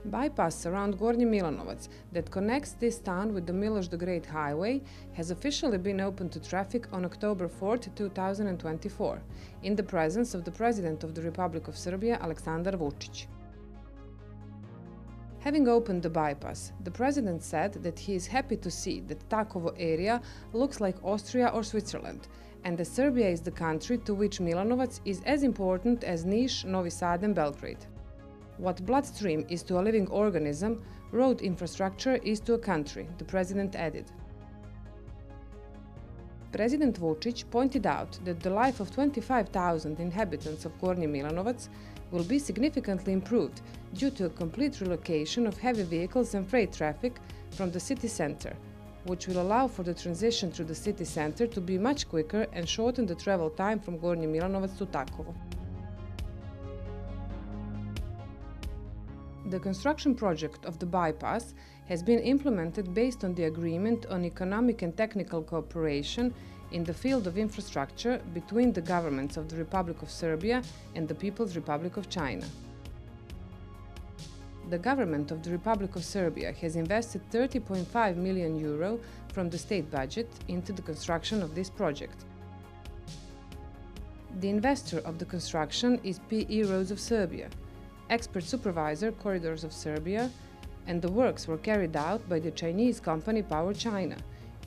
Bypass around Gornji Milanovac that connects this town with the Miloš the Great highway has officially been opened to traffic on October 4, 2024, in the presence of the President of the Republic of Serbia, Aleksandar Vučić. Having opened the bypass, the President said that he is happy to see that Takovo area looks like Austria or Switzerland, and that Serbia is the country to which Milanovac is as important as Niš, Novi Sad and Belgrade. What bloodstream is to a living organism, road infrastructure is to a country, the President added. President Vučić pointed out that the life of 25,000 inhabitants of Gornji Milanovac will be significantly improved due to a complete relocation of heavy vehicles and freight traffic from the city center, which will allow for the transition through the city center to be much quicker and shorten the travel time from Gornji Milanovac to Takovo. The construction project of the bypass has been implemented based on the agreement on economic and technical cooperation in the field of infrastructure between the governments of the Republic of Serbia and the People's Republic of China. The government of the Republic of Serbia has invested €30.5 million from the state budget into the construction of this project. The investor of the construction is PE Roads of Serbia, expert supervisor Corridors of Serbia, and the works were carried out by the Chinese company Power China,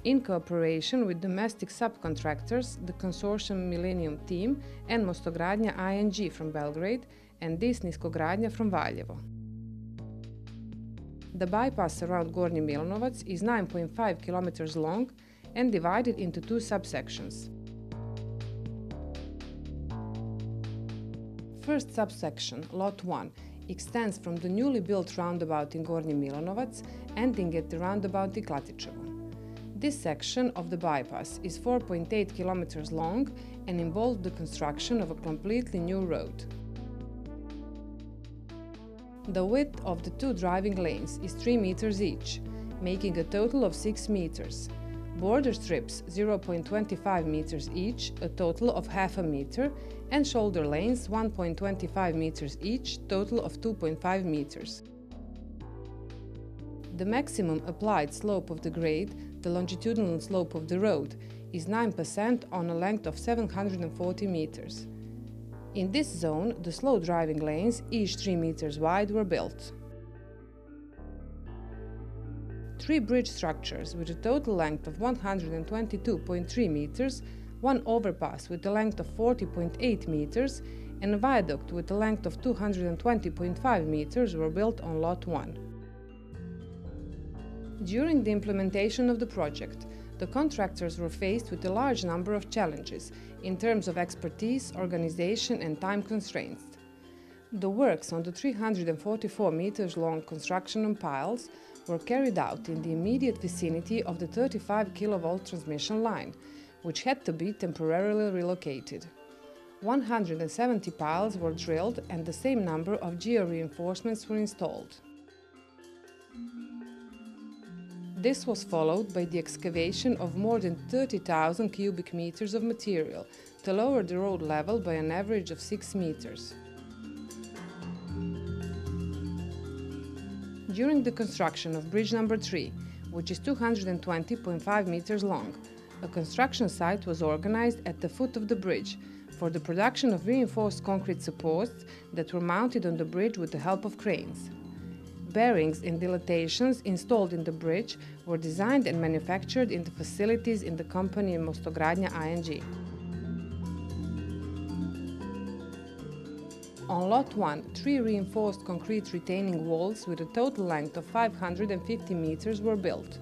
in cooperation with domestic subcontractors, the consortium Millennium Team and Mostogradnja ING from Belgrade and Dis Niskogradnja from Valjevo. The bypass around Gornji Milanovac is 9.5 kilometers long and divided into two subsections. First subsection, Lot 1, extends from the newly built roundabout in Gornji Milanovac, ending at the roundabout in Klatičevo. This section of the bypass is 4.8 kilometers long and involved the construction of a completely new road. The width of the two driving lanes is 3 meters each, making a total of 6 meters. Border strips 0.25 meters each, a total of half a meter, and shoulder lanes 1.25 meters each, total of 2.5 meters. The maximum applied slope of the grade, the longitudinal slope of the road, is 9% on a length of 740 meters. In this zone, the slow driving lanes, each 3 meters wide, were built. 3 bridge structures with a total length of 122.3 meters, 1 overpass with a length of 40.8 meters, and a viaduct with a length of 220.5 meters were built on Lot 1. During the implementation of the project, the contractors were faced with a large number of challenges in terms of expertise, organization, and time constraints. The works on the 344 meters long construction on piles were carried out in the immediate vicinity of the 35 kilovolt transmission line, which had to be temporarily relocated. 170 piles were drilled and the same number of geo-reinforcements were installed. This was followed by the excavation of more than 30,000 cubic meters of material to lower the road level by an average of 6 meters. During the construction of bridge number 3, which is 220.5 meters long, a construction site was organized at the foot of the bridge for the production of reinforced concrete supports that were mounted on the bridge with the help of cranes. Bearings and dilatations installed in the bridge were designed and manufactured in the facilities in the company Mostogradnja ING. On Lot 1, 3 reinforced concrete retaining walls with a total length of 550 meters were built,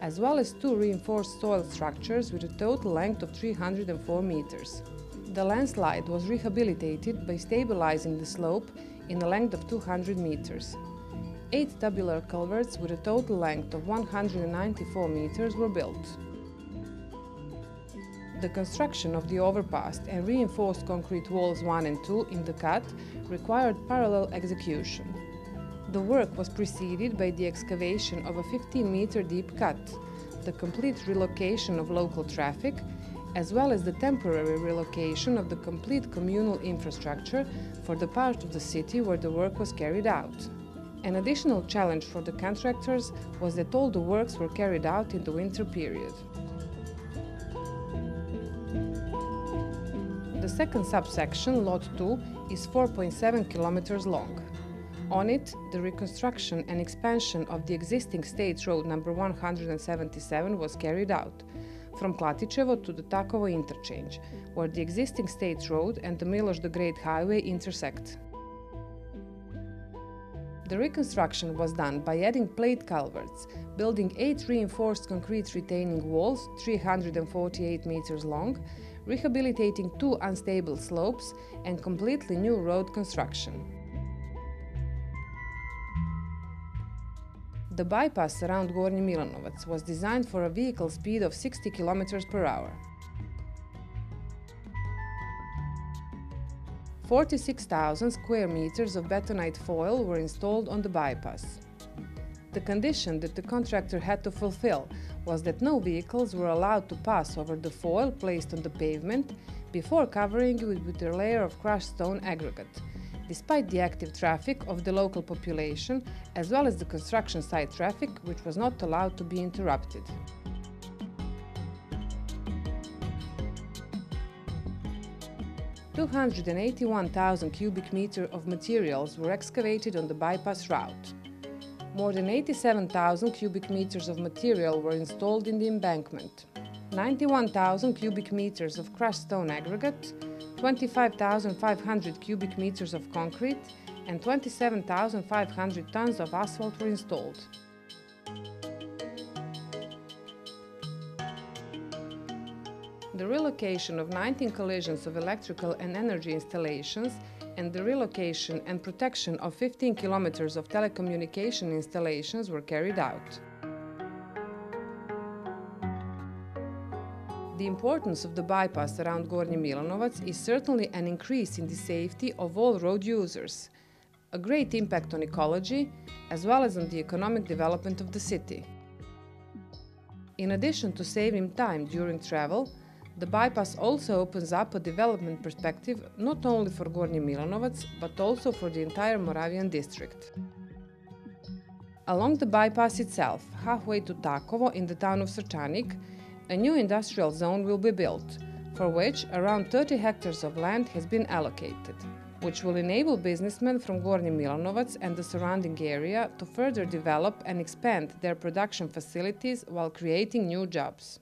as well as 2 reinforced soil structures with a total length of 304 meters. The landslide was rehabilitated by stabilizing the slope in a length of 200 meters. 8 tubular culverts with a total length of 194 meters were built. The construction of the overpass and reinforced concrete walls 1 and 2 in the cut required parallel execution. The work was preceded by the excavation of a 15-meter deep cut, the complete relocation of local traffic, as well as the temporary relocation of the complete communal infrastructure for the part of the city where the work was carried out. An additional challenge for the contractors was that all the works were carried out in the winter period. The second subsection, Lot 2, is 4.7 kilometers long. On it, the reconstruction and expansion of the existing State Road number 177 was carried out, from Klatičevo to the Takovo interchange, where the existing State Road and the Miloš the Great Highway intersect. The reconstruction was done by adding plate culverts, building 8 reinforced concrete retaining walls 348 meters long, rehabilitating 2 unstable slopes, and completely new road construction. The bypass around Gornji Milanovac was designed for a vehicle speed of 60 km per hour. 46,000 square meters of betonite foil were installed on the bypass. The condition that the contractor had to fulfill was that no vehicles were allowed to pass over the foil placed on the pavement before covering it with a layer of crushed stone aggregate, despite the active traffic of the local population as well as the construction site traffic, which was not allowed to be interrupted. "281,000 cubic meters of materials were excavated on the bypass route. More than 87,000 cubic meters of material were installed in the embankment. 91,000 cubic meters of crushed stone aggregate, 25,500 cubic meters of concrete, and 27,500 tons of asphalt were installed. The relocation of 19 collisions of electrical and energy installations and the relocation and protection of 15 kilometers of telecommunication installations were carried out. The importance of the bypass around Gornji Milanovac is certainly an increase in the safety of all road users, a great impact on ecology, as well as on the economic development of the city. In addition to saving time during travel, the bypass also opens up a development perspective not only for Gornji Milanovac, but also for the entire Moravian district. Along the bypass itself, halfway to Takovo in the town of Srčanik, a new industrial zone will be built, for which around 30 hectares of land has been allocated, which will enable businessmen from Gornji Milanovac and the surrounding area to further develop and expand their production facilities while creating new jobs.